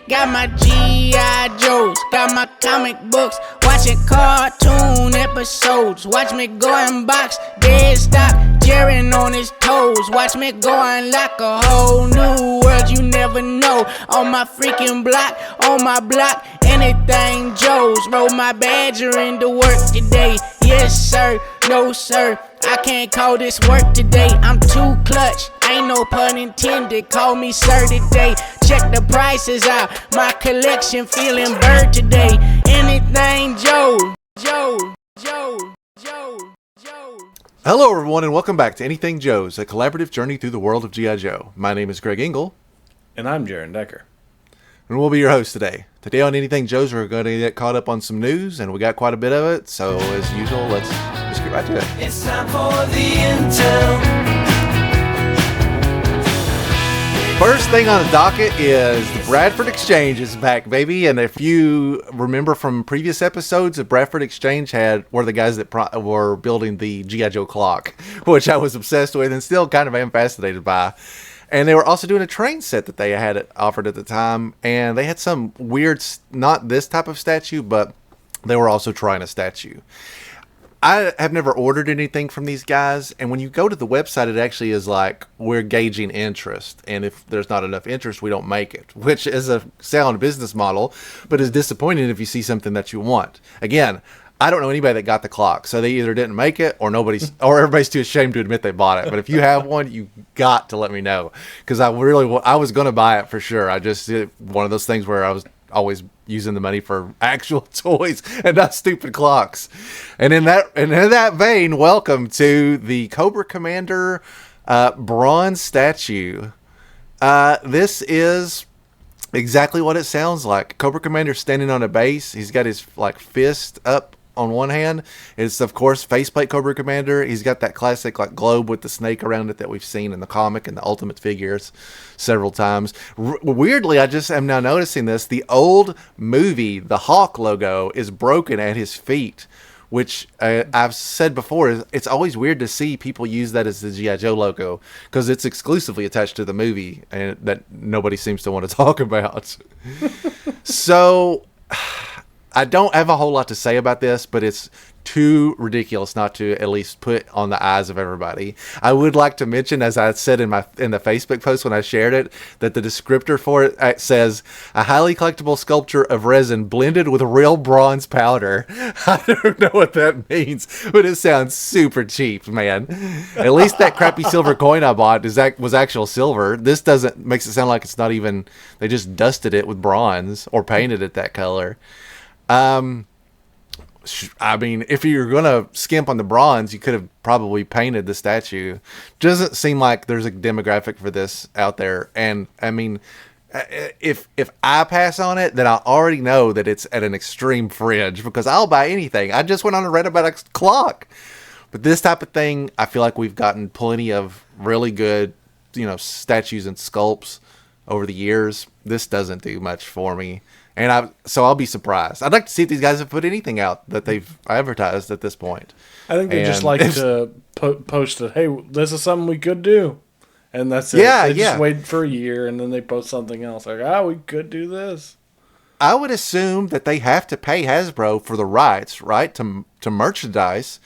Got my G.I. Joes, got my comic books, watching cartoon episodes. Watch me go and box, dead stock, Jaren on his toes. Watch me go and lock a whole new world you never know. On my freaking block, on my block, anything Joe's. Roll my badger into work today. Yes sir, no sir, I can't call this work today. I'm too clutch, ain't no pun intended. Call me sir today. Check the prices out, my collection feeling bird today. Anything Joe. Hello everyone and welcome back to Anything Joe's, a collaborative journey through the world of G.I. Joe. My name is Greg Engel. And I'm Jaren Decker. And we'll be your host today. Today on Anything Joe's, we're going to get caught up on some news, and we got quite a bit of it. So as usual, let's just get right to it. It's time for the intel. First thing on the docket is the Bradford Exchange is back, baby. And if you remember from previous episodes, the Bradford Exchange were the guys that were building the G.I. Joe clock, which I was obsessed with and still kind of am fascinated by. And they were also doing a train set that they had offered at the time. And they had some weird, not this type of statue, but they were also trying a statue. I have never ordered anything from these guys, and when you go to the website, it actually is like, we're gauging interest, and if there's not enough interest, we don't make it, which is a sound business model, but is disappointing if you see something that you want. Again, I don't know anybody that got the clock, so they either didn't make it, or everybody's too ashamed to admit they bought it. But if you have one, you got to let me know, because I was going to buy it for sure. I just one of those things where I was always using the money for actual toys and not stupid clocks. And in that vein, welcome to the Cobra Commander bronze statue. This is exactly what it sounds like. Cobra Commander standing on a base. He's got his fist up on one hand. It's of course faceplate Cobra Commander. He's got that classic globe with the snake around it that we've seen in the comic and the Ultimate figures several times. Weirdly, I just am now noticing this. The old movie, the Hawk logo is broken at his feet, which I've said before, it's always weird to see people use that as the G.I. Joe logo because it's exclusively attached to the movie and that nobody seems to want to talk about. So I don't have a whole lot to say about this, but it's too ridiculous not to at least put on the eyes of everybody. I would like to mention, as I said in the Facebook post when I shared it, that the descriptor for it says, a highly collectible sculpture of resin blended with real bronze powder. I don't know what that means, but it sounds super cheap, man. At least that crappy silver coin I bought was actual silver. This makes it sound like it's not even, they just dusted it with bronze or painted it that color. I mean, if you're going to skimp on the bronze, you could have probably painted the statue. Doesn't seem like there's a demographic for this out there. And I mean, if I pass on it, then I already know that it's at an extreme fringe because I'll buy anything. I just went on and read about a clock. But this type of thing, I feel like we've gotten plenty of really good, statues and sculpts over the years. This doesn't do much for me. And so I'll be surprised. I'd like to see if these guys have put anything out that they've advertised at this point. I think they just like to post it. Hey, this is something we could do, and that's it. Yeah, they just wait for a year, and then they post something else like, we could do this. I would assume that they have to pay Hasbro for the rights, right, to merchandise.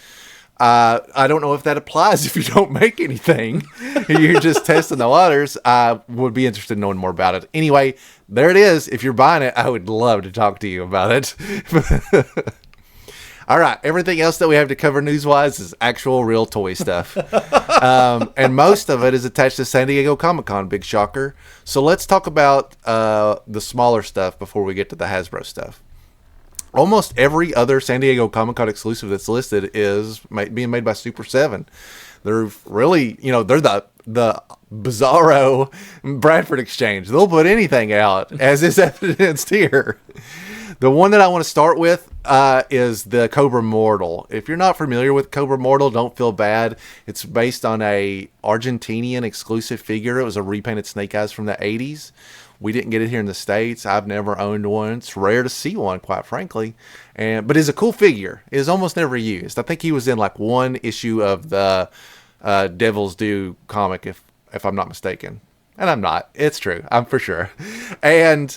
I don't know if that applies if you don't make anything. You're just testing the waters. I would be interested in knowing more about it. Anyway, there it is. If you're buying it, I would love to talk to you about it. All right. Everything else that we have to cover news-wise is actual real toy stuff. And most of it is attached to San Diego Comic Con, big shocker. So let's talk about the smaller stuff before we get to the Hasbro stuff. Almost every other San Diego Comic Con exclusive that's listed is being made by Super7. They're really, they're the bizarro Bradford Exchange. They'll put anything out, as is evidenced here. The one that I want to start with is the Cobra Mortal. If you're not familiar with Cobra Mortal, don't feel bad. It's based on a Argentinian exclusive figure. It was a repainted Snake Eyes from the 80s. We didn't get it here in the States. I've never owned one. It's rare to see one, quite frankly. But it's a cool figure. It is almost never used. I think he was in one issue of the Devil's Due comic, if I'm not mistaken. And I'm not. It's true. I'm for sure. And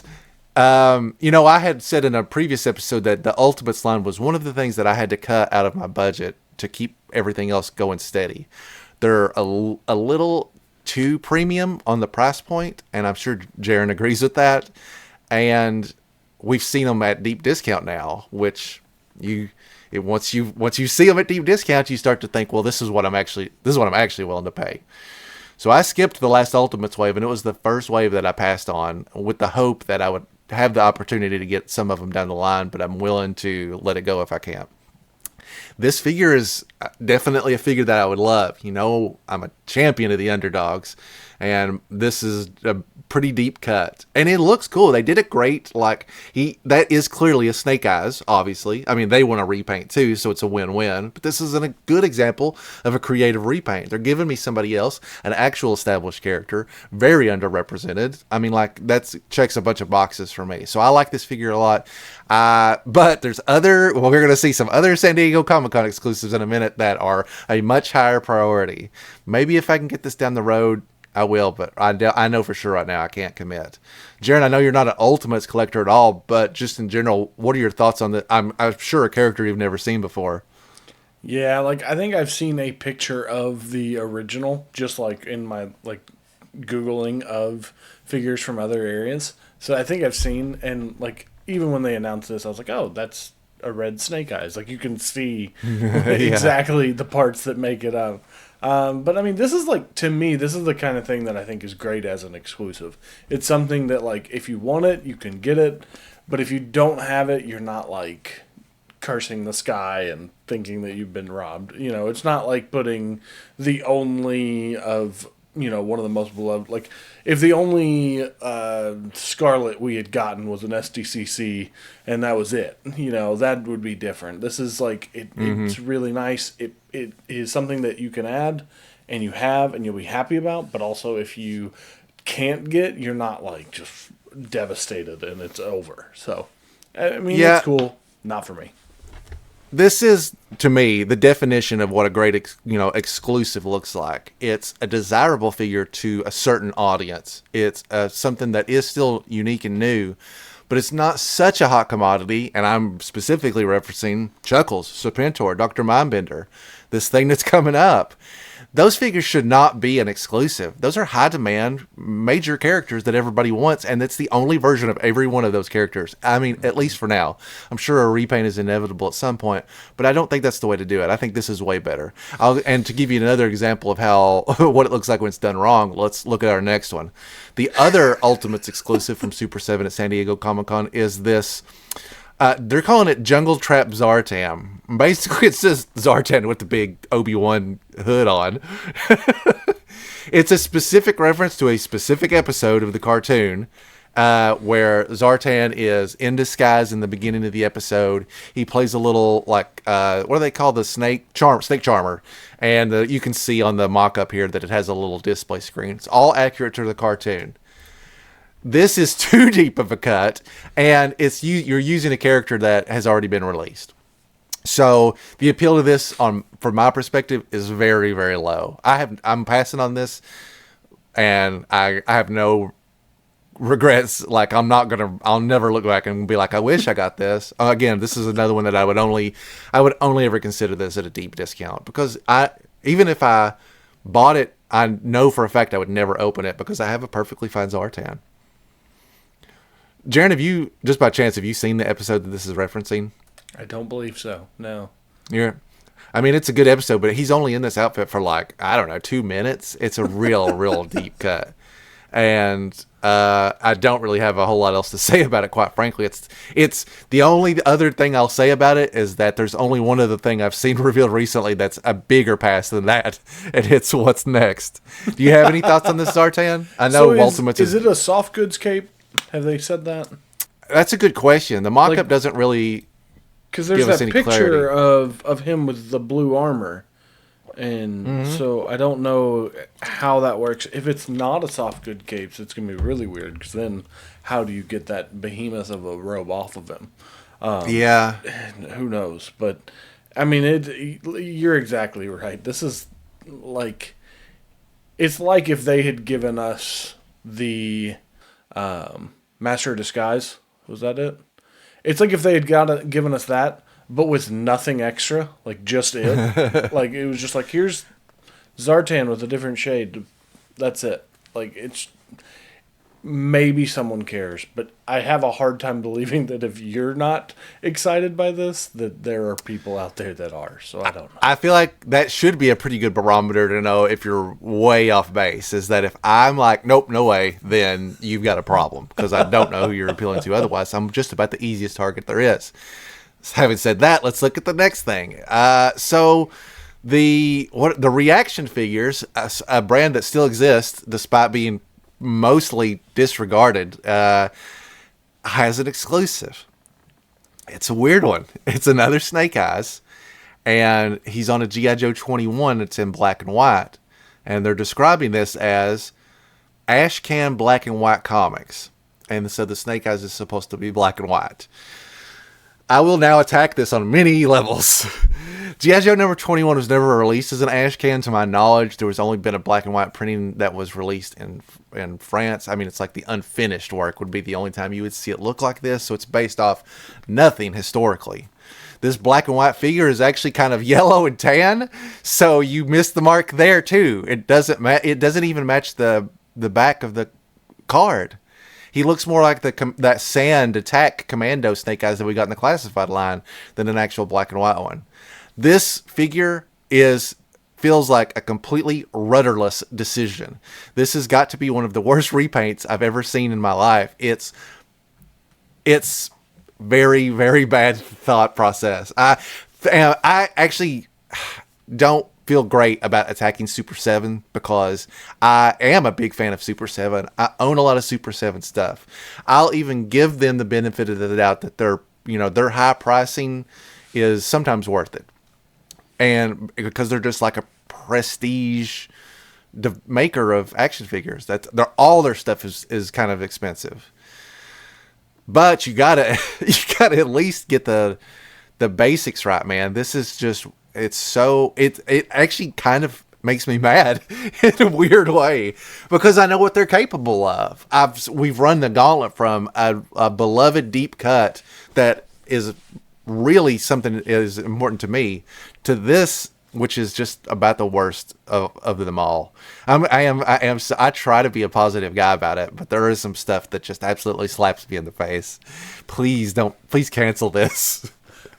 I had said in a previous episode that the Ultimates line was one of the things that I had to cut out of my budget to keep everything else going steady. They're a little too premium on the price point, and I'm sure Jaren agrees with that. And we've seen them at deep discount now, which once you see them at deep discount, you start to think, well, this is what I'm actually willing to pay. So I skipped the last Ultimates wave, and it was the first wave that I passed on with the hope that I would have the opportunity to get some of them down the line, but I'm willing to let it go if I can. This figure is definitely a figure that I would love. I'm a champion of the underdogs, and this is a pretty deep cut, and it looks cool. They did it great. That is clearly a Snake Eyes, obviously. I mean, they want to repaint too, so it's a win-win. But this is a good example of a creative repaint. They're giving me somebody else, an actual established character, very underrepresented. I mean, that checks a bunch of boxes for me. So I like this figure a lot. But we're going to see some other San Diego Comic Con exclusives in a minute that are a much higher priority. Maybe if I can get this down the road, I will, but I know for sure right now I can't commit. Jaren, I know you're not an Ultimates collector at all, but just in general, what are your thoughts on the? I'm sure a character you've never seen before. Yeah, I think I've seen a picture of the original, just in my Googling of figures from other areas. So I think I've seen, and even when they announced this, I was like, oh, that's a red Snake Eyes. You can see exactly the parts that make it up. But I mean, this is to me, this is the kind of thing that I think is great as an exclusive. It's something that if you want it, you can get it. But if you don't have it, you're not cursing the sky and thinking that you've been robbed. It's not like putting the only of, one of the most beloved, if the only Scarlet we had gotten was an SDCC and that was it, that would be different. This is it's really nice. It is something that you can add and you have and you'll be happy about, but also if you can't get, you're not just devastated and it's over. So, I mean, It's cool. Not for me. This is, to me, the definition of what a great, exclusive looks like. It's a desirable figure to a certain audience. It's something that is still unique and new, but it's not such a hot commodity. And I'm specifically referencing Chuckles, Serpentor, Dr. Mindbender, this thing that's coming up. Those figures should not be an exclusive. Those are high demand, major characters that everybody wants, and it's the only version of every one of those characters. I mean, at least for now. I'm sure a repaint is inevitable at some point, but I don't think that's the way to do it. I think this is way better. And to give you another example of how what it looks like when it's done wrong, let's look at our next one. The other Ultimates exclusive from Super7 at San Diego Comic Con is this. They're calling it Jungle Trap Zartan. Basically, it's just Zartan with the big Obi-Wan hood on. It's a specific reference to a specific episode of the cartoon where Zartan is in disguise in the beginning of the episode. He plays a little, what do they call the snake charmer. And you can see on the mock-up here that it has a little display screen. It's all accurate to the cartoon. This is too deep of a cut, and you're using a character that has already been released. So the appeal to this, from my perspective, is very, very low. I'm passing on this, and I have no regrets. I'll never look back and be like, I wish I got this. Again, this is another one that I would only ever consider this at a deep discount, because even if I bought it, I know for a fact I would never open it because I have a perfectly fine Zartan. Jaren, just by chance, have you seen the episode that this is referencing? I don't believe so. No. It's a good episode, but he's only in this outfit for 2 minutes. It's a real deep cut. And I don't really have a whole lot else to say about it, quite frankly. It's the only other thing I'll say about it is that there's only one other thing I've seen revealed recently that's a bigger pass than that, and it's what's next. Do you have any thoughts on this, Zartan? I know Ultimates is it a soft goods cape? Have they said that? That's a good question. The mock-up doesn't really because there's that picture of him with the blue armor, and so I don't know how that works. If it's not a soft good cape, it's gonna be really weird. Because then, how do you get that behemoth of a robe off of him? Yeah, who knows? But I mean, you're exactly right. This is it's like if they had given us the Master of Disguise Was that it? It's like if they had given us that, but with nothing extra, like just it. Like it was just like, here's Zartan with a different shade. That's it. Like it's maybe someone cares, but I have a hard time believing that if you're not excited by this, that there are people out there that are. So I don't know. I feel like that should be a pretty good barometer to know if you're way off base. Is that if I'm like, nope, no way, then you've got a problem because I don't know who you're appealing to. Otherwise, I'm just about the easiest target there is. So having said that, let's look at the next thing. So the reaction figures, a brand that still exists despite being mostly disregarded, has an exclusive. It's a weird one. It's another Snake Eyes, and he's on a G.I. Joe 21. It's in black and white, and they're describing this as Ashcan black and white comics, and so the Snake Eyes is supposed to be black and white. I will now attack this on many levels. G.I. Joe number 21 was never released as an Ashcan, to my knowledge. There was only been a black and white printing that was released in France. I mean, it's like the unfinished work would be the only time you would see it look like this, so it's based off nothing historically. This black and white figure is actually kind of yellow and tan, so you missed the mark there too. It doesn't even match the back of the card. He looks more like that sand attack commando Snake Eyes that we got in the classified line than an actual black and white one. This figure feels like a completely rudderless decision. This has got to be one of the worst repaints I've ever seen in my life. It's very, very bad thought process. I actually don't feel great about attacking Super 7 because I am a big fan of Super 7. I own a lot of Super 7 stuff. I'll even give them the benefit of the doubt that their high pricing is sometimes worth it. And because they're just like a prestige maker of action figures, all their stuff is kind of expensive. But you gotta at least get the basics right, man. This is just it actually kind of makes me mad in a weird way because I know what they're capable of. We've run the gauntlet from a beloved deep cut that is really something that is important to me to this, which is just about the worst of them all. I try to be a positive guy about it, but there is some stuff that just absolutely slaps me in the face. Please cancel this.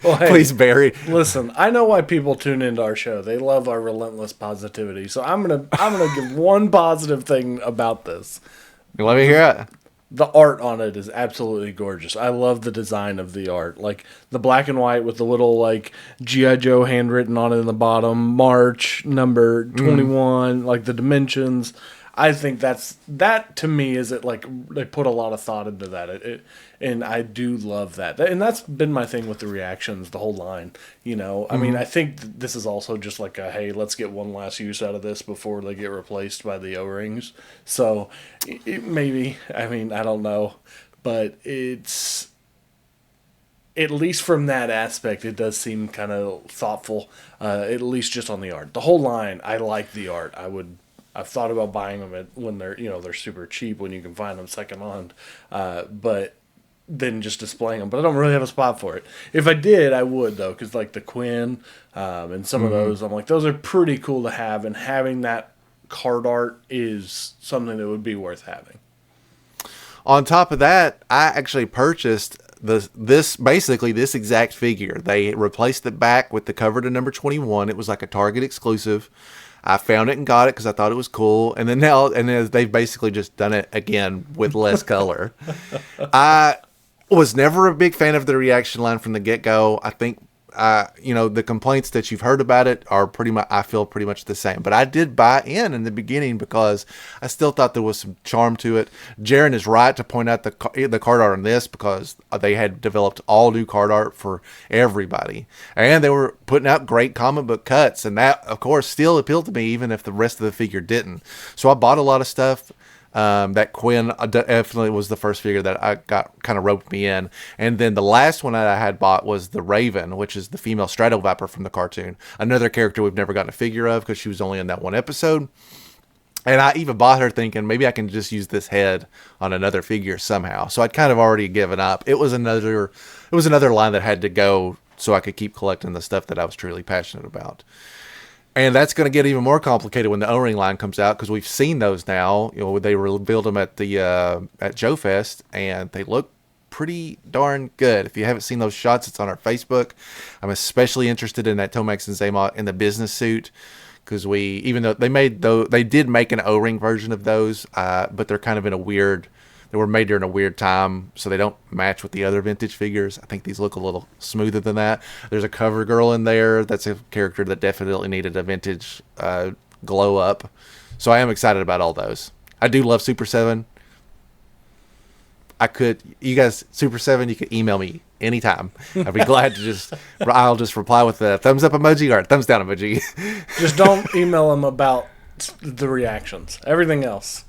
Well, hey, please bury. Listen, I know why people tune into our show. They love our relentless positivity. So I'm gonna give one positive thing about this. Let me hear it. The art on it is absolutely gorgeous. I love the design of the art. Like the black and white with the little like G.I. Joe handwritten on it in the bottom, March, number 21, like the dimensions. I think that to me is it like they put a lot of thought into that. And I do love that. And that's been my thing with the reactions, the whole line. I mean, I think this is also just like a, hey, let's get one last use out of this before they get replaced by the O-rings. So maybe, I mean, I don't know. But it's, at least from that aspect, it does seem kind of thoughtful, at least just on the art. The whole line, I like the art. I've thought about buying them when they're super cheap when you can find them secondhand, but then just displaying them. But I don't really have a spot for it. If I did, I would though, because like the Quinn and some of those, I'm like, those are pretty cool to have, and having that card art is something that would be worth having. On top of that, I actually purchased this exact figure. They replaced it back with the cover to number 21. It was like a Target exclusive. I found it and got it because I thought it was cool. And then they've basically just done it again with less color. I was never a big fan of the reaction line from the get-go. I think, the complaints that you've heard about it are pretty much, I feel pretty much the same. But I did buy in the beginning because I still thought there was some charm to it. Jaren is right to point out the card art on this because they had developed all new card art for everybody. And they were putting out great comic book cuts. And that, of course, still appealed to me even if the rest of the figure didn't. So I bought a lot of stuff. That Quinn definitely was the first figure that I got kind of roped me in. And then the last one that I had bought was the Raven, which is the female Strato Viper from the cartoon. Another character we've never gotten a figure of because she was only in that one episode. And I even bought her thinking maybe I can just use this head on another figure somehow. So I'd kind of already given up. It was another line that had to go so I could keep collecting the stuff that I was truly passionate about. And that's going to get even more complicated when the O-ring line comes out, because we've seen those now. You know, they revealed them at the at Joe Fest, and they look pretty darn good. If you haven't seen those shots, it's on our Facebook. I'm especially interested in that Tomax and Zaymot in the business suit, because they did make an O-ring version of those, but they're kind of they were made during a weird time, so they don't match with the other vintage figures. I think these look a little smoother than that. There's a cover girl in there. That's a character that definitely needed a vintage glow up. So I am excited about all those. I do love Super 7. You guys, Super 7, you can email me anytime. I'd be glad to I'll just reply with a thumbs up emoji or a thumbs down emoji. Just don't email them about the reactions. Everything else.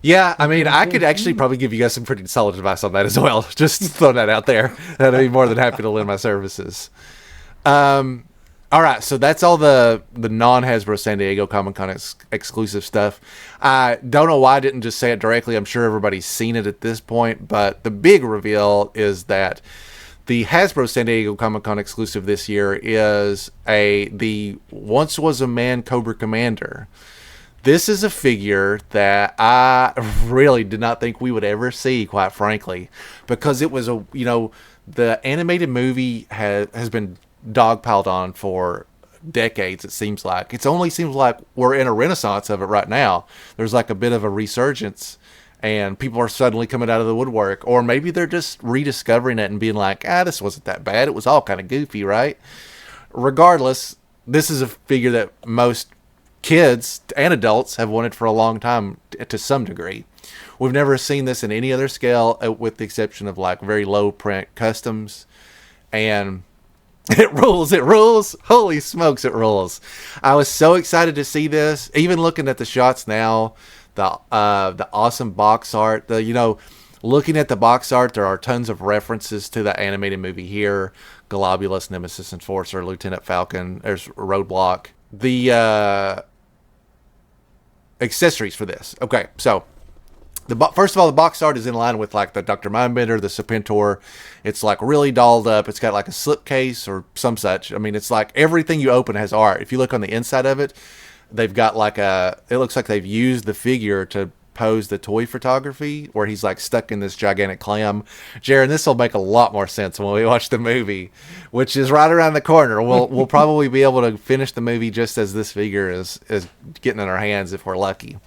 Yeah, I mean, I could actually probably give you guys some pretty solid advice on that as well. Just throw that out there. I'd be more than happy to lend my services. All right, so that's all the non-Hasbro San Diego Comic Con exclusive stuff. I don't know why I didn't just say it directly. I'm sure everybody's seen it at this point, but the big reveal is that the Hasbro San Diego Comic Con exclusive this year is the Once Was a Man Cobra Commander. This is a figure that I really did not think we would ever see, quite frankly, because it was the animated movie has been dogpiled on for decades. It seems like only seems like we're in a renaissance of it right now. There's like a bit of a resurgence, and people are suddenly coming out of the woodwork, or maybe they're just rediscovering it and being like, this wasn't that bad. It was all kind of goofy, right? Regardless, this is a figure that most kids and adults have wanted for a long time to some degree. We've never seen this in any other scale, with the exception of like very low print customs, and it rules. Holy smokes, it rules. I was so excited to see this. Even looking at the shots now, the awesome box art, looking at the box art, there are tons of references to the animated movie here. Globulus, Nemesis Enforcer, Lieutenant Falcon, there's Roadblock. The accessories for this. Okay, so first of all, the box art is in line with like the Dr. Mindbender, the Serpentor. It's like really dolled up. It's got like a slipcase or some such. I mean, it's like everything you open has art. If you look on the inside of it, they've got it looks like they've used the figure to pose the toy photography where he's like stuck in this gigantic clam. Jaren, this will make a lot more sense when we watch the movie, which is right around the corner. We'll probably be able to finish the movie just as this figure is getting in our hands if we're lucky.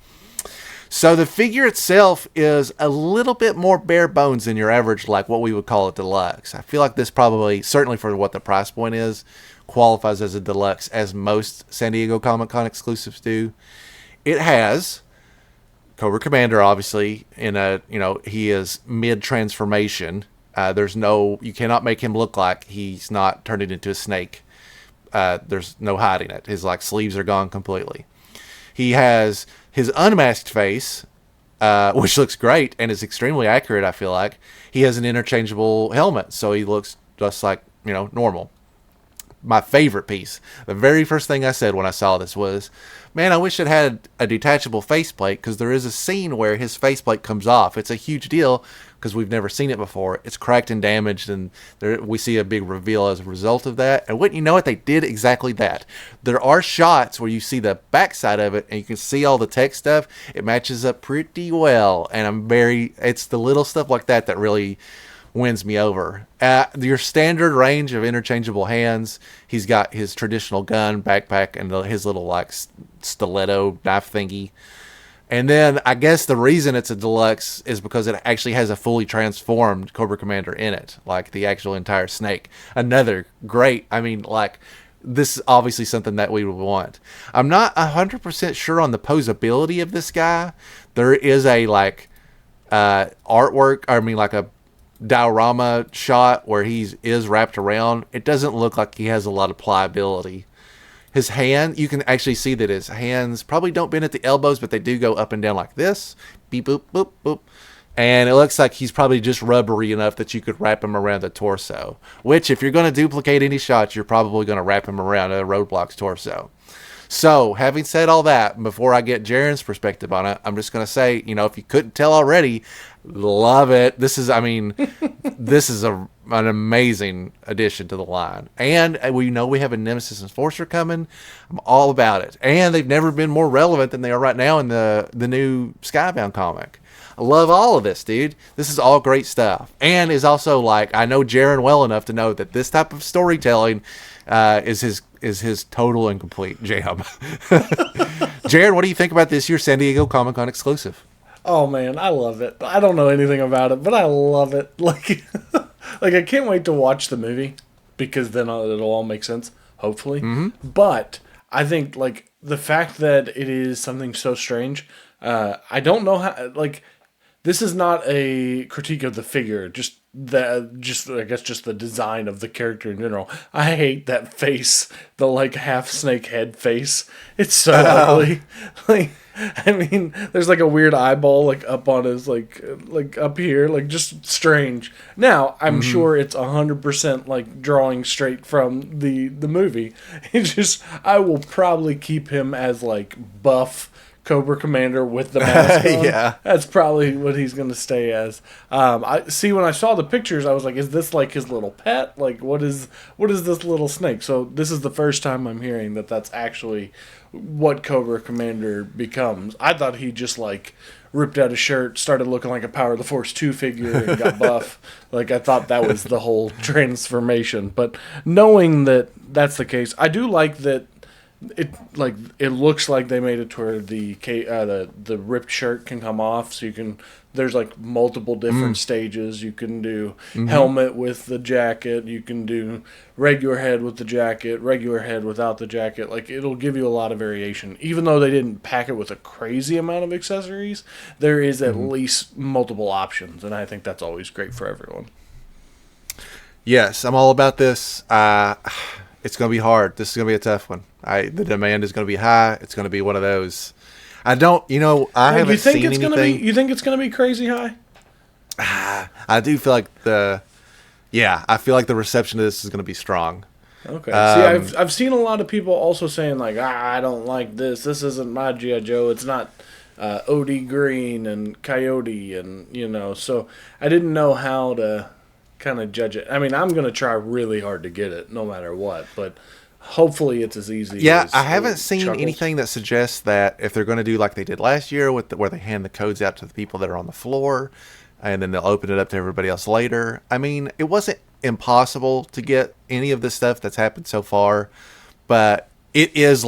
So the figure itself is a little bit more bare bones than your average, like what we would call a deluxe. I feel like this probably, certainly for what the price point is, qualifies as a deluxe, as most San Diego Comic Con exclusives do. It has Cobra Commander, obviously, he is mid-transformation. You cannot make him look like he's not turning into a snake. There's no hiding it. His sleeves are gone completely. He has his unmasked face, which looks great and is extremely accurate, I feel like. He has an interchangeable helmet, so he looks just like, normal. My favorite piece, the very first thing I said when I saw this was, man, I wish it had a detachable faceplate, because there is a scene where his faceplate comes off. It's a huge deal because we've never seen it before. It's cracked and damaged, and we see a big reveal as a result of that. And wouldn't you know it, they did exactly that. There are shots where you see the backside of it and you can see all the tech stuff. It matches up pretty well, and it's the little stuff like that that really wins me over. Your standard range of interchangeable hands, he's got his traditional gun, backpack, and his little stiletto knife thingy. And then I guess the reason it's a deluxe is because it actually has a fully transformed Cobra Commander in it, like the actual entire snake. Another great, this is obviously something that we would want. I'm not 100% sure on the posability of this guy. There is a artwork, a diorama shot where he is wrapped around. It doesn't look like he has a lot of pliability. His hand, you can actually see that his hands probably don't bend at the elbows, but they do go up and down like this. Beep, boop, boop, boop. And it looks like he's probably just rubbery enough that you could wrap him around the torso. Which, if you're going to duplicate any shots, you're probably going to wrap him around a Roadblock's torso. So, having said all that, before I get Jaren's perspective on it, I'm just going to say, if you couldn't tell already, love it. This is, this is an amazing addition to the line. And we know we have a Nemesis Enforcer coming. I'm all about it. And they've never been more relevant than they are right now in the new Skybound comic. I love all of this, dude. This is all great stuff. And is also I know Jaren well enough to know that this type of storytelling is his total and complete jam. Jaren, what do you think about this year's San Diego Comic Con exclusive? Oh man, I love it. I don't know anything about it, but I love it. I can't wait to watch the movie because then it'll all make sense, hopefully. Mm-hmm. But I think the fact that it is something so strange, I don't know how this is not a critique of the figure, just the design of the character in general. I hate that face, the half snake head face. It's so ugly. There's a weird eyeball up on his up here, just strange. Now I'm sure it's 100% drawing straight from the movie. It's just I will probably keep him as buff Cobra Commander with the mask on. Yeah. That's probably what he's going to stay as. I see when I saw the pictures, I was like, is this his little pet? What is this little snake? So this is the first time I'm hearing that that's actually what Cobra Commander becomes. I thought he just ripped out a shirt, started looking like a Power of the Force 2 figure and got buff. I thought that was the whole transformation. But knowing that that's the case, I do like that it looks like they made it to where the ripped shirt can come off, so you can there's multiple different stages. You can do helmet with the jacket, you can do regular head with the jacket, regular head without the jacket. It'll give you a lot of variation. Even though they didn't pack it with a crazy amount of accessories, there is at least multiple options, and I think that's always great for everyone. Yes, I'm all about this. It's going to be hard. This is going to be a tough one. The demand is going to be high. It's going to be one of those. I haven't seen anything. You think it's going to be crazy high? I do feel I feel like the reception of this is going to be strong. Okay. See, I've seen a lot of people also saying I don't like this. This isn't my G.I. Joe. It's not OD Green and Coyote and So I didn't know how to kind of judge it. I'm going to try really hard to get it no matter what, but hopefully it's as easy as I haven't seen Chuckles. anything that suggests that if they're going to do like they did last year where they hand the codes out to the people that are on the floor and then they'll open it up to everybody else later. It wasn't impossible to get any of the stuff that's happened so far, but it is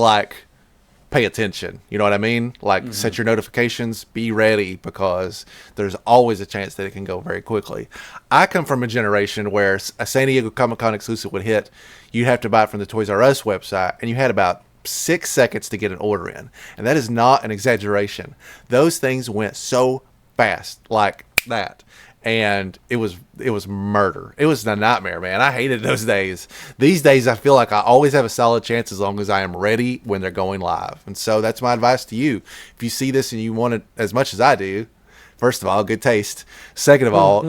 pay attention. You know what I mean? Set your notifications, be ready, because there's always a chance that it can go very quickly. I come from a generation where a San Diego Comic Con exclusive would hit. You'd have to buy it from the Toys R Us website, and you had about 6 seconds to get an order in. And that is not an exaggeration. Those things went so fast like that. And it was murder. It was a nightmare, man. I hated those days. These days, I feel like I always have a solid chance as long as I am ready when they're going live. And so that's my advice to you. If you see this and you want it as much as I do, first of all, good taste. Second of all,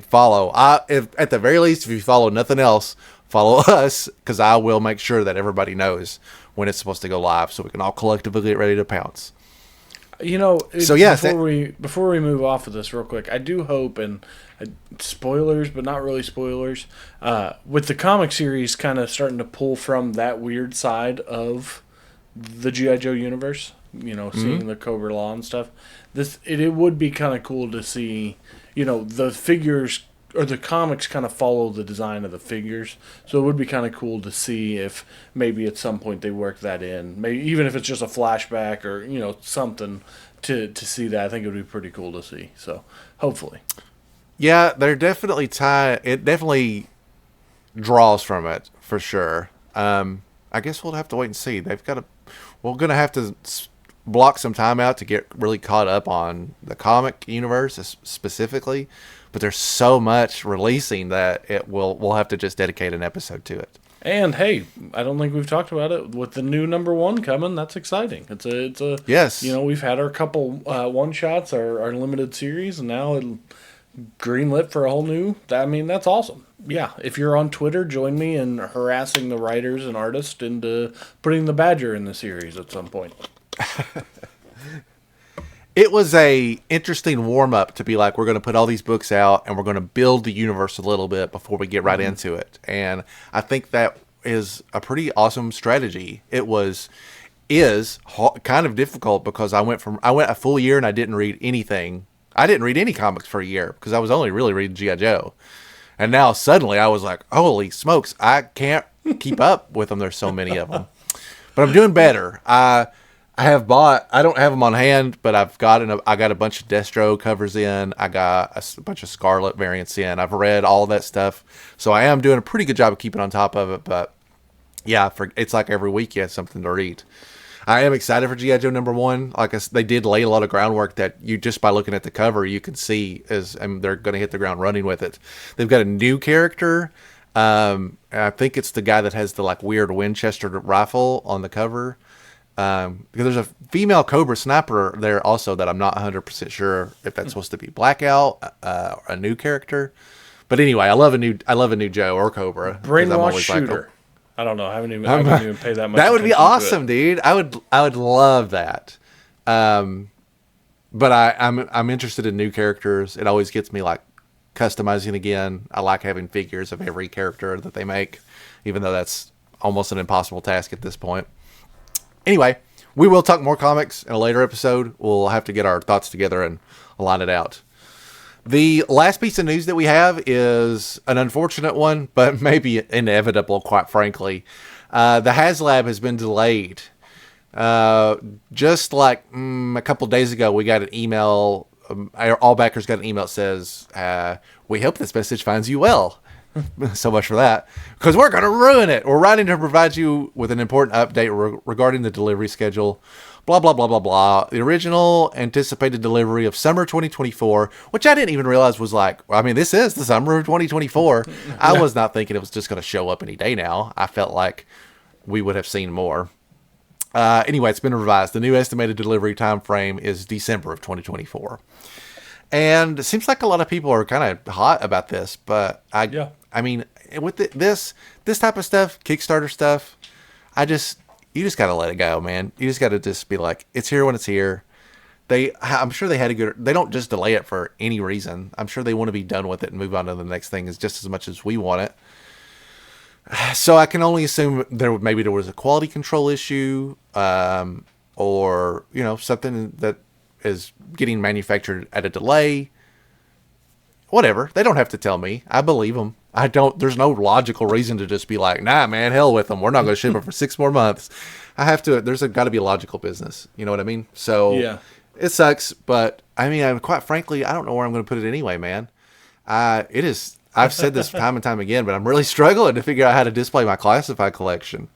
follow. If at the very least, if you follow nothing else, follow us, because I will make sure that everybody knows when it's supposed to go live so we can all collectively get ready to pounce. Before we move off of this real quick, I do hope, and spoilers, but not really spoilers, with the comic series kind of starting to pull from that weird side of the G.I. Joe universe, seeing the Cobra Law and stuff, it would be kind of cool to see, the figures or the comics kind of follow the design of the figures, so it would be kind of cool to see if maybe at some point they work that in, maybe even if it's just a flashback or something to see that. I think it would be pretty cool to see. So hopefully, yeah, they're definitely it definitely draws from it for sure. I guess we'll have to wait and see. We're gonna have to block some time out to get really caught up on the comic universe specifically. But there's so much releasing that we'll have to just dedicate an episode to it. And hey, I don't think we've talked about it with the new number 1 coming. That's exciting. It's a yes. We've had our couple one shots, our limited series, and now it greenlit for a whole new. That's awesome. yeah, if you're on Twitter, join me in harassing the writers and artists into putting the Badger in the series at some point. It was a interesting warm up to be like, we're going to put all these books out and we're going to build the universe a little bit before we get right into it. And I think that is a pretty awesome strategy. Is kind of difficult because I went a full year and I didn't read anything. I didn't read any comics for a year because I was only really reading G.I. Joe. And now suddenly I was like, holy smokes, I can't keep up with them. There's so many of them. But I'm doing better. I don't have them on hand, but I got a bunch of Destro covers in. I got a bunch of Scarlet variants in. I've read all that stuff. So I am doing a pretty good job of keeping on top of it. But yeah, it's like every week you have something to read. I am excited for G.I. Joe #1. They did lay a lot of groundwork that you just by looking at the cover, you can see they're going to hit the ground running with it. They've got a new character. I think it's the guy that has the weird Winchester rifle on the cover. Because there's a female Cobra sniper there also that I'm not 100% sure if that's supposed to be Blackout, a new character. But anyway, I love a new Joe or Cobra. Brainwash shooter. I don't know. I haven't even paid that much. That would be awesome, dude. I would love that. But I'm interested in new characters. It always gets me customizing again. I like having figures of every character that they make, even though that's almost an impossible task at this point. Anyway, we will talk more comics in a later episode. We'll have to get our thoughts together and line it out. The last piece of news that we have is an unfortunate one, but maybe inevitable, quite frankly. The HasLab has been delayed. Just a couple days ago, we got an email. All backers got an email that says, we hope this message finds you well. So much for that, because we're going to ruin it. We're writing to provide you with an important update regarding the delivery schedule. Blah, blah, blah, blah, blah. The original anticipated delivery of summer 2024, which I didn't even realize was this is the summer of 2024. I was not thinking it was just going to show up any day now. I felt like we would have seen more. Anyway, it's been revised. The new estimated delivery time frame is December of 2024. And it seems like a lot of people are kind of hot about this, but with this type of stuff, Kickstarter stuff, you just got to let it go, man. You just got to just be like, it's here when it's here. I'm sure they don't just delay it for any reason. I'm sure they want to be done with it and move on to the next thing just as much as we want it. So I can only assume there was a quality control issue, or, something that is getting manufactured at a delay. Whatever. They don't have to tell me. I believe them. There's no logical reason to just be like, nah, man, hell with them. We're not going to ship them for 6 more months. There's got to be a logical business. You know what I mean? So yeah, it sucks, but quite frankly, I don't know where I'm going to put it anyway, man. I've said this time and time again, but I'm really struggling to figure out how to display my classified collection.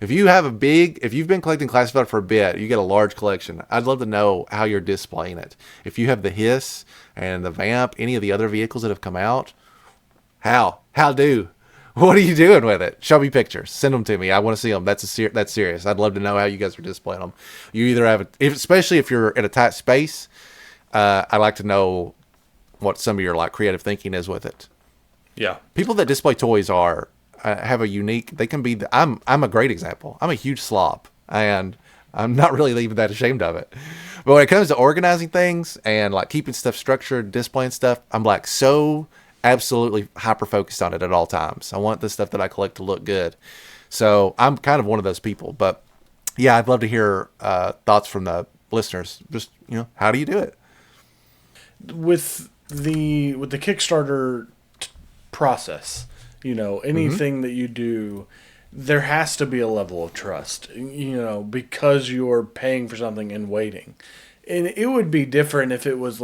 If you've been collecting classified for a bit, you get a large collection. I'd love to know how you're displaying it. If you have the Hiss and the Vamp, any of the other vehicles that have come out, what are you doing with it? Show me pictures. Send them to me. I want to see them. That's serious. I'd love to know how you guys are displaying them. You either have especially if you're in a tight space. I'd like to know what some of your creative thinking is with it. Yeah, people that display toys have a unique. They can be. I'm a great example. I'm a huge slob, and I'm not really even that ashamed of it. But when it comes to organizing things and keeping stuff structured, displaying stuff, I'm so absolutely hyper focused on it at all times. I want the stuff that I collect to look good. So I'm kind of one of those people. But yeah, I'd love to hear thoughts from the listeners. Just how do you do it with the Kickstarter process? Anything that you do, there has to be a level of trust, because you're paying for something and waiting. And it would be different if it was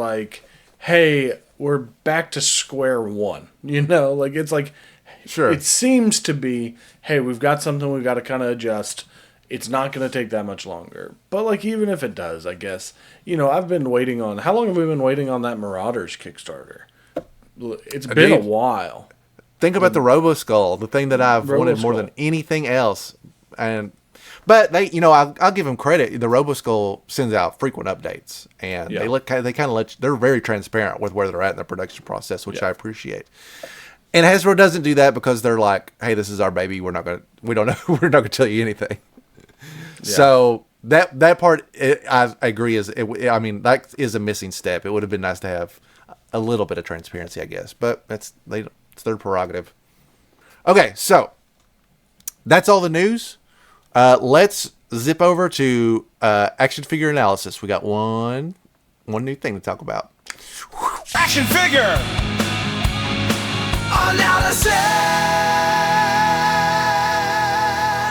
hey, we're back to square one, it's sure. It seems to be, hey, we've got something we've got to kind of adjust. It's not going to take that much longer. But even if it does, I guess, I've been waiting on, how long have we been waiting on that Marauders Kickstarter? It's been a while. Think about the RoboSkull, the thing that I've wanted more than anything else. But they, I'll give them credit. The RoboSkull sends out frequent updates, and they're very transparent with where they're at in the production process, which I appreciate. And Hasbro doesn't do that because they're like, hey, this is our baby. We don't know. We're not going to tell you anything. Yeah. So that part, I agree. That is a missing step. It would have been nice to have a little bit of transparency, I guess. But it's their prerogative. Okay, so that's all the news. Let's zip over to action figure analysis. We got one new thing to talk about. Action figure analysis.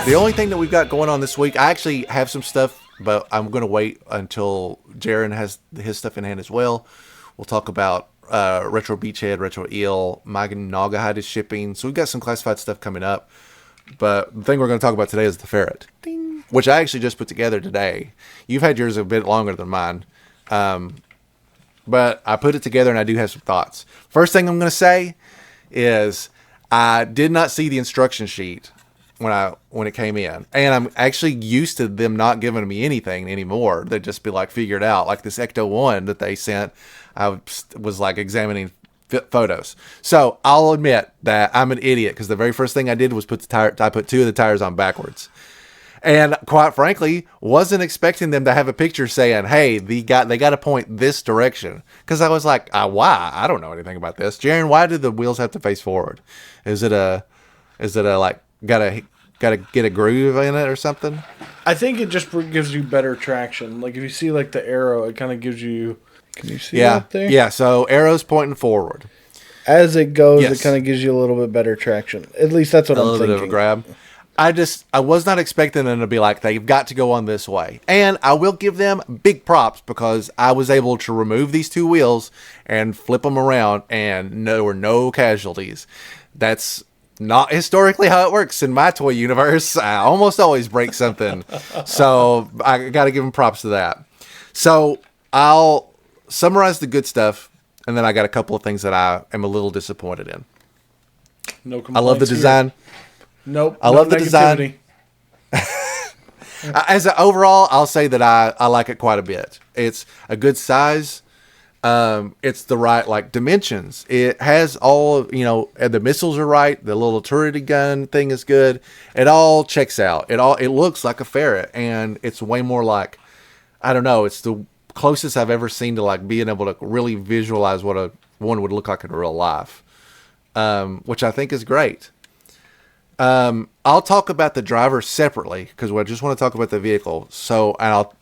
The only thing that we've got going on this week, I actually have some stuff, but I'm going to wait until Jaren has his stuff in hand as well. We'll talk about Retro Beachhead, Retro Eel, my Naugahyde is shipping. So we've got some classified stuff coming up. But the thing we're going to talk about today is the ferret, which I actually just put together today. You've had yours a bit longer than mine. But I put it together and I do have some thoughts. First thing I'm going to say is I did not see the instruction sheet when it came in. And I'm actually used to them not giving me anything anymore. They'd just be like, figure it out. Like this Ecto-1 that they sent, I was like examining photos. So I'll admit that I'm an idiot because the very first thing I did was I put two of the tires on backwards. And quite frankly, wasn't expecting them to have a picture saying, hey, they got to point this direction. Because I was like, why? I don't know anything about this. Jaren, why did the wheels have to face forward? Is it a like, gotta get a groove in it or something? I think it just gives you better traction. Like if you see like the arrow, it kind of gives you, can you see that there? Yeah, so arrow's pointing forward. As it goes, It kind of gives you a little bit better traction. At least that's what I'm thinking. A little bit of a grab. I was not expecting them to be like, they've got to go on this way. And I will give them big props because I was able to remove these two wheels and flip them around and there were no casualties. That's not historically how it works in my toy universe. I almost always break something. So I got to give them props to that. So I'll summarize the good stuff. And then I got a couple of things that I am a little disappointed in. No complaints. I love the design. Nope. I love the design. Overall, I'll say that I like it quite a bit. It's a good size. It's the right dimensions. It has all the missiles are right. The little turret gun thing is good. It all checks out. It looks like a ferret, and it's way more like, I don't know. It's the closest I've ever seen to being able to really visualize what one would look like in real life, which I think is great. I'll talk about the driver separately because I just want to talk about the vehicle. So,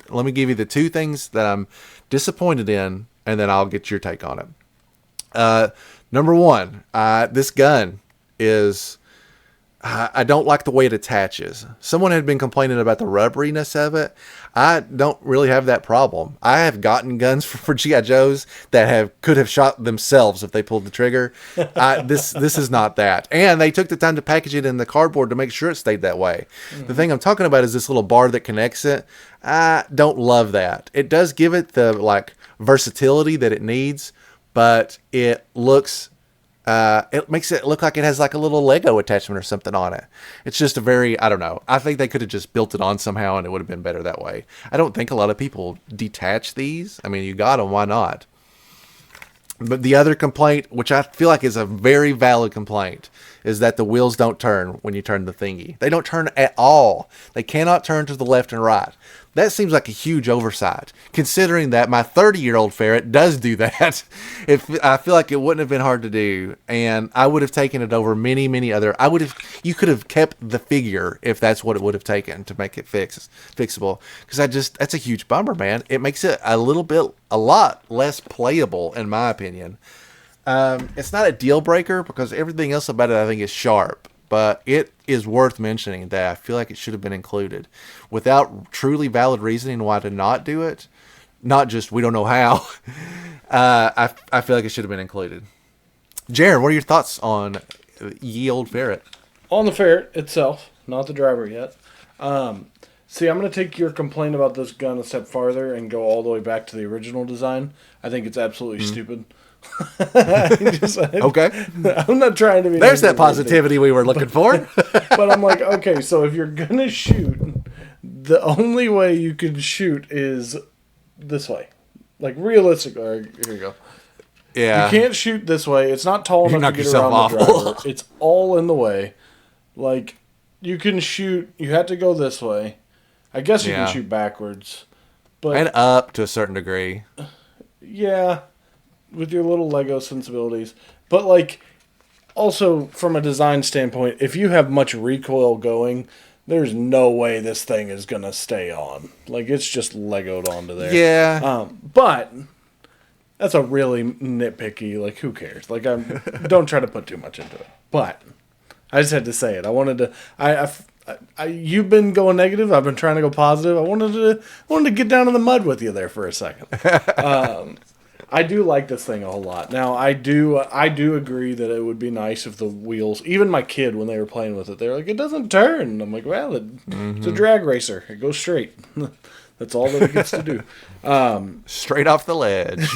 let me give you the two things that I'm disappointed in, and then I'll get your take on it. Number one, this gun is, I don't like the way it attaches. Someone had been complaining about the rubberiness of it. I don't really have that problem. I have gotten guns for G.I. Joes that could have shot themselves if they pulled the trigger. This is not that. And they took the time to package it in the cardboard to make sure it stayed that way. Mm-hmm. The thing I'm talking about is this little bar that connects it. I don't love that. It does give it the versatility that it needs, but it looks... it makes it look like it has a little Lego attachment or something on it. It's just I don't know. I think they could have just built it on somehow and it would have been better that way. I don't think a lot of people detach these. I mean, you got them, why not? But the other complaint, which I feel like is a very valid complaint, is that the wheels don't turn when you turn the thingy. They don't turn at all. They cannot turn to the left and right. That seems like a huge oversight, considering that my 30-year-old ferret does do that. I feel like it wouldn't have been hard to do, and I would have taken it over many, many other. You could have kept the figure if that's what it would have taken to make it fixable. Because that's a huge bummer, man. It makes it a lot less playable, in my opinion. It's not a deal breaker because everything else about it I think is sharp. But it is worth mentioning that I feel like it should have been included. Without truly valid reasoning why to not do it, not just we don't know how, I feel like it should have been included. Jaren, what are your thoughts on ye old ferret? On the ferret itself, not the driver yet. See, I'm going to take your complaint about this gun a step farther and go all the way back to the original design. I think it's absolutely stupid. Okay. I'm not trying to be... There's that positivity we were looking for. But I'm like, okay, so if you're going to shoot, the only way you can shoot is this way. Realistically. Here you go. Yeah. You can't shoot this way. It's not tall You enough knock to get yourself around the off. driver. It's all in the way. Like, you can shoot. You have to go this way. I guess you Yeah. can shoot backwards. But And up to a certain degree. yeah, with your little Lego sensibilities. But, like, also from a design standpoint, if you have much recoil going, there's no way this thing is going to stay on. Like, it's just Legoed onto there. Yeah. But that's a really nitpicky, like, who cares? Like, don't try to put too much into it. But I just had to say it. I wanted to. You've been going negative. I've been trying to go positive. I wanted to get down in the mud with you there for a second. I do like this thing a whole lot. Now, I do agree that it would be nice if the wheels. Even my kid, when they were playing with it, they were like, "It doesn't turn." And I'm like, "Well, it's a drag racer. It goes straight. That's all that it gets to do." Straight off the ledge.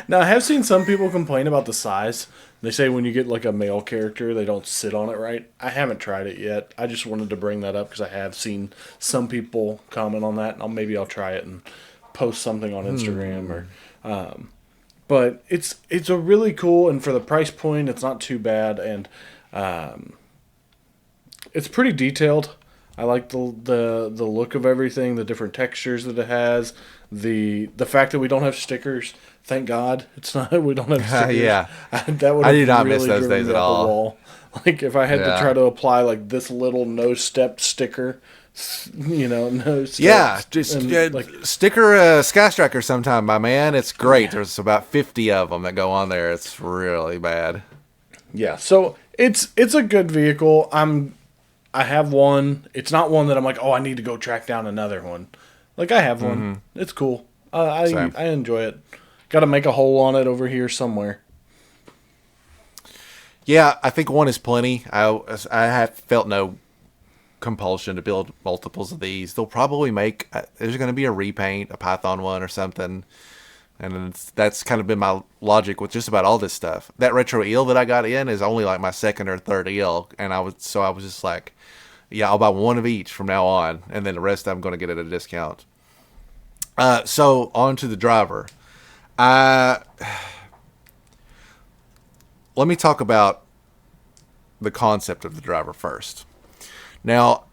Now, I have seen some people complain about the size. They say when you get like a male character, they don't sit on it right. I haven't tried it yet. I just wanted to bring that up because I have seen some people comment on that. And maybe I'll try it and post something on Instagram or. But it's a really cool, and for the price point, it's not too bad, and it's pretty detailed. I like the look of everything, the different textures that it has, the fact that we don't have stickers. Thank God, it's not. We don't have stickers. Yeah, that would. I do not miss really those driven days me at up a all. wall. Like if I had Yeah. to try to apply like this little no step sticker, no. Steps, Yeah, just and, like sticker a Sky Striker sometime, my man. It's great. There's about 50 of them that go on there. It's really bad. yeah. So it's a good vehicle. I have one. It's not one that I'm like, oh, I need to go track down another one. Like I have one. It's cool. Same. I enjoy it. Got to make a hole on it over here somewhere. Yeah, I think one is plenty. I have felt no compulsion to build multiples of these. They'll probably make. There's going to be a repaint, a Python one or something, and that's kind of been my logic with just about all this stuff. That retro eel that I got in is only like my second or third eel, and I was just like, yeah, I'll buy one of each from now on, and then the rest I'm going to get at a discount. So on to the driver. Let me talk about the concept of the driver first. Now,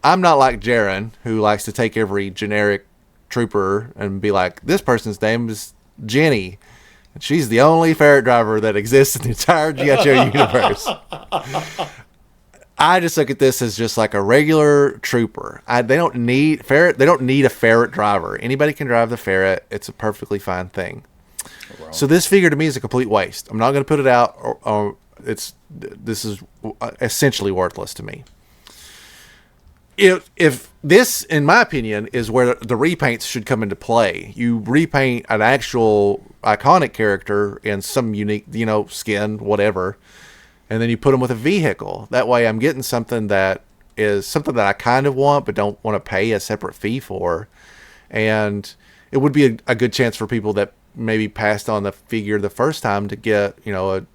I'm not like Jaren, who likes to take every generic trooper and be like, this person's name is Jenny, and she's the only ferret driver that exists in the entire G.I. Joe universe. I just look at this as just like a regular trooper. They don't need a ferret driver. Anybody can drive the ferret. It's a perfectly fine thing. Oh, wow. So this figure to me is a complete waste. I'm not going to put it out. This is essentially worthless to me. If this, in my opinion, is where the repaints should come into play. You repaint an actual iconic character in some unique, skin, whatever, and then you put them with a vehicle. That way I'm getting something that I kind of want but don't want to pay a separate fee for. And it would be a good chance for people that maybe passed on the figure the first time to get, a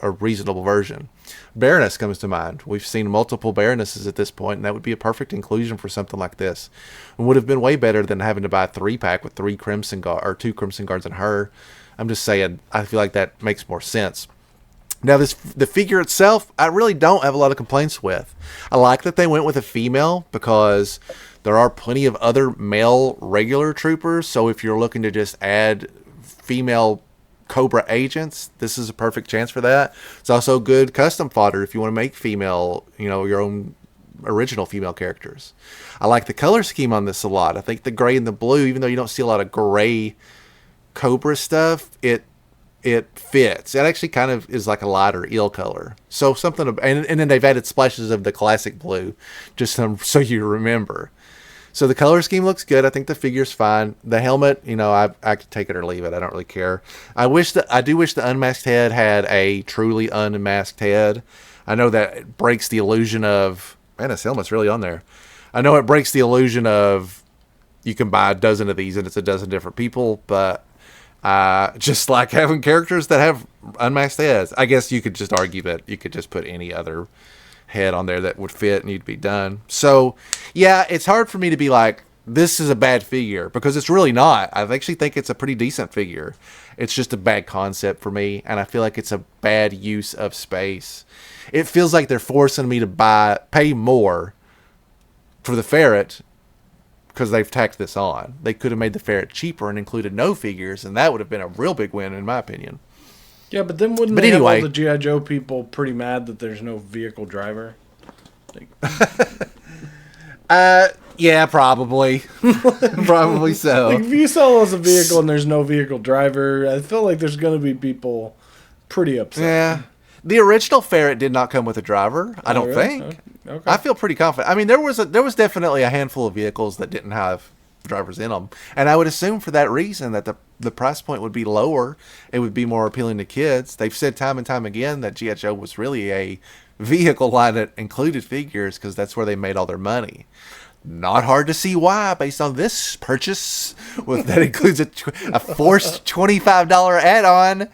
reasonable version. Baroness comes to mind. We've seen multiple Baronesses at this point, and that would be a perfect inclusion for something like this. It would have been way better than having to buy a 3-pack with 3 Crimson Guard or 2 Crimson Guards and her. I'm just saying, I feel like that makes more sense. Now, the figure itself, I really don't have a lot of complaints with. I like that they went with a female because there are plenty of other male regular troopers. So if you're looking to just add female Cobra agents, this is a perfect chance for that. It's also good custom fodder if you want to make female, your own original female characters. I like the color scheme on this a lot. I think the gray and the blue, even though you don't see a lot of gray Cobra stuff, it fits. It actually kind of is like a lighter eel color. So something, and then they've added splashes of the classic blue, just so you remember. So the color scheme looks good. I think the figure's fine. The helmet, I could take it or leave it. I don't really care. I do wish the unmasked head had a truly unmasked head. I know that it breaks the illusion of, man, this helmet's really on there. I know it breaks the illusion of you can buy a dozen of these and it's a dozen different people, but just like having characters that have unmasked heads. I guess you could just argue that you could just put any other head on there that would fit and you'd be done. So yeah, it's hard for me to be like, this is a bad figure, because it's really not. I actually think it's a pretty decent figure. It's just a bad concept for me, and I feel like it's a bad use of space. It feels like they're forcing me to pay more for the ferret because they've tacked this on. They could have made the ferret cheaper and included no figures, and that would have been a real big win, in my opinion. Yeah, but then wouldn't they have all the G.I. Joe people pretty mad that there's no vehicle driver? Yeah, probably. Probably so. Like, if you sell us a vehicle and there's no vehicle driver, I feel like there's going to be people pretty upset. Yeah. The original ferret did not come with a driver, I don't think. Okay. I feel pretty confident. I mean, there was definitely a handful of vehicles that didn't have drivers in them, and I would assume for that reason that the price point would be lower. It would be more appealing to kids. They've said time and time again that G.I. Joe was really a vehicle line that included figures because that's where they made all their money. Not hard to see why, based on this purchase, that includes a forced $25 add-on.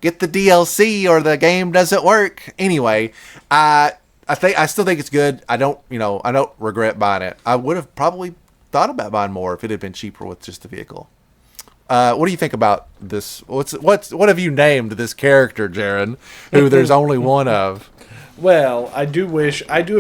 Get the DLC or the game doesn't work. Anyway, I still think it's good. I don't regret buying it. I would have probably thought about buying more if it had been cheaper with just the vehicle. What do you think about this? What have you named this character, Jaren, who there's only one of? Well, I do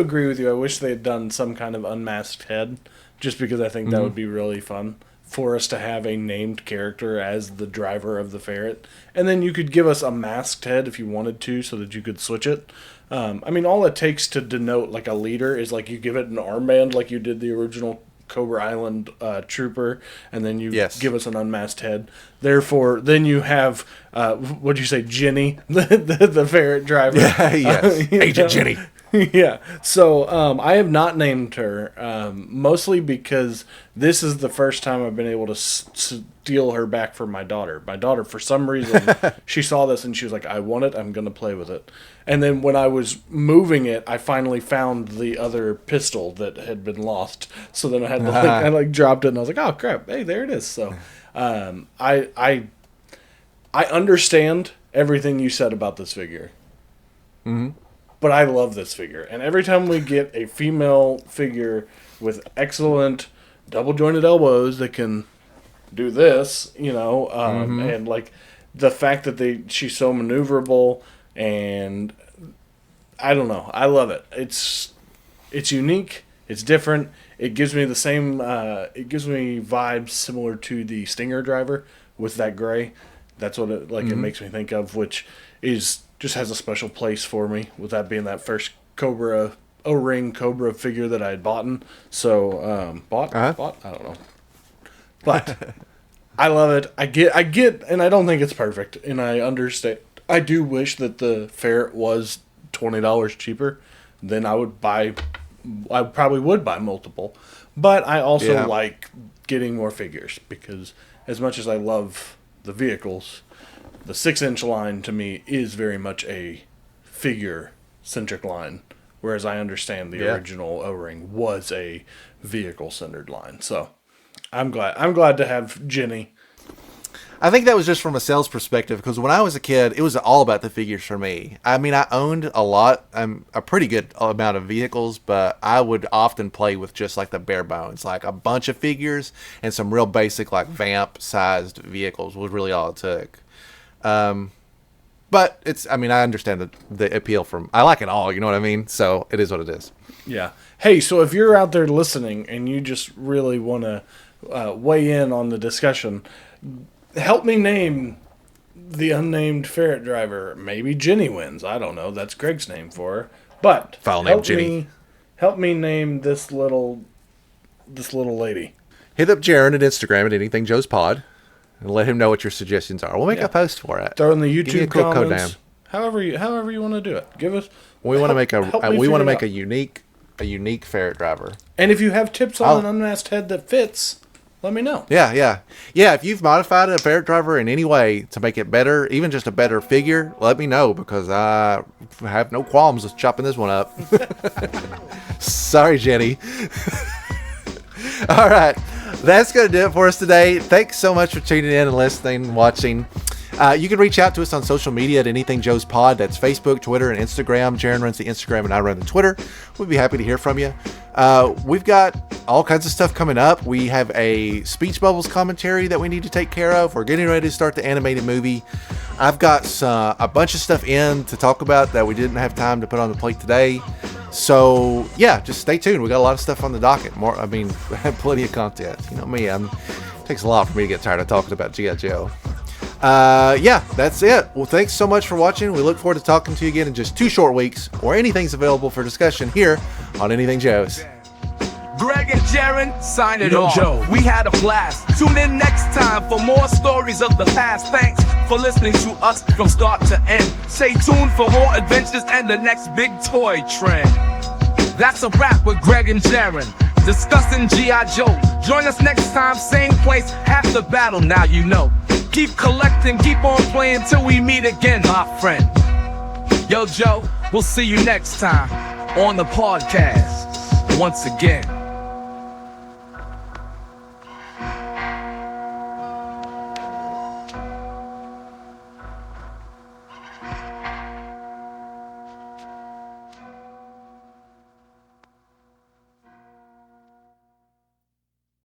agree with you. I wish they had done some kind of unmasked head, just because I think that would be really fun for us to have a named character as the driver of the ferret. And then you could give us a masked head if you wanted to, so that you could switch it. I mean, all it takes to denote like a leader is like you give it an armband like you did the original Cobra Island trooper, and then you give us an unmasked head. Therefore, then you have what'd you say, Jenny, the ferret driver? Yeah, yes, Agent Jenny. Yeah. So I have not named her, mostly because this is the first time I've been able to steal her back from my daughter. My daughter, for some reason, she saw this and she was like, "I want it. I'm going to play with it." And then when I was moving it, I finally found the other pistol that had been lost. So then I had to I dropped it and I was like, "Oh crap! Hey, there it is." So I understand everything you said about this figure. Mm-hmm. But I love this figure. And every time we get a female figure with excellent double-jointed elbows that can do this, and like the fact that she's so maneuverable, and I don't know. I love it. It's unique. It's different. It gives me the same, it gives me vibes similar to the Stinger driver with that gray. That's what it makes me think of, which is just has a special place for me, with that being that first Cobra O-ring Cobra figure that I had bought. So bought? I don't know. But I love it. I get, and I don't think it's perfect, and I understand. I do wish that the ferret was $20 cheaper. Then I probably would buy multiple. But I also like getting more figures, because as much as I love the vehicles, the 6-inch line to me is very much a figure-centric line, whereas I understand the original O-ring was a vehicle-centered line. So I'm glad to have Jenny. I think that was just from a sales perspective, because when I was a kid, it was all about the figures for me. I mean, I owned a pretty good amount of vehicles, but I would often play with just like the bare bones, like a bunch of figures and some real basic like vamp-sized vehicles was really all it took. But I understand the appeal I like it all, you know what I mean? So it is what it is. Yeah. Hey, so if you're out there listening and you just really want to weigh in on the discussion, help me name the unnamed ferret driver. Maybe Jenny wins. I don't know. That's Greg's name for her. But file name Jenny. Help me name this little lady. Hit up Jaren at Instagram at Anything Joe's Pod. And let him know what your suggestions are. We'll make a post for it. Throw in the YouTube Give me a cool comments. Code name. However you want to do it. Give us. We want to make a unique ferret driver. And if you have tips on an unmasked head that fits, let me know. Yeah. If you've modified a ferret driver in any way to make it better, even just a better figure, let me know, because I have no qualms with chopping this one up. Sorry, Jenny. All right. That's going to do it for us today. Thanks so much for tuning in and listening, watching. You can reach out to us on social media at Anything Joe's Pod. That's Facebook, Twitter, and Instagram. Jaren runs the Instagram, and I run the Twitter. We'd be happy to hear from you. We've got all kinds of stuff coming up. We have a Speech Bubbles commentary that we need to take care of. We're getting ready to start the animated movie. I've got a bunch of stuff in to talk about that we didn't have time to put on the plate today. So yeah, just stay tuned. We got a lot of stuff on the docket. We have plenty of content. You know me, it takes a lot for me to get tired of talking about G.I. Joe. Yeah, that's it. Well, thanks so much for watching. We look forward to talking to you again in just 2 short weeks, or anything's available for discussion here on Anything Joe's. Greg and Jaren, sign it off. Joe. We had a blast. Tune in next time for more stories of the past. Thanks for listening to us from start to end. Stay tuned for more adventures and the next big toy trend. That's a wrap with Greg and Jaren, discussing G.I. Joe. Join us next time, same place, half the battle, now you know. Keep collecting, keep on playing till we meet again, my friend. Yo, Joe, we'll see you next time on the podcast once again.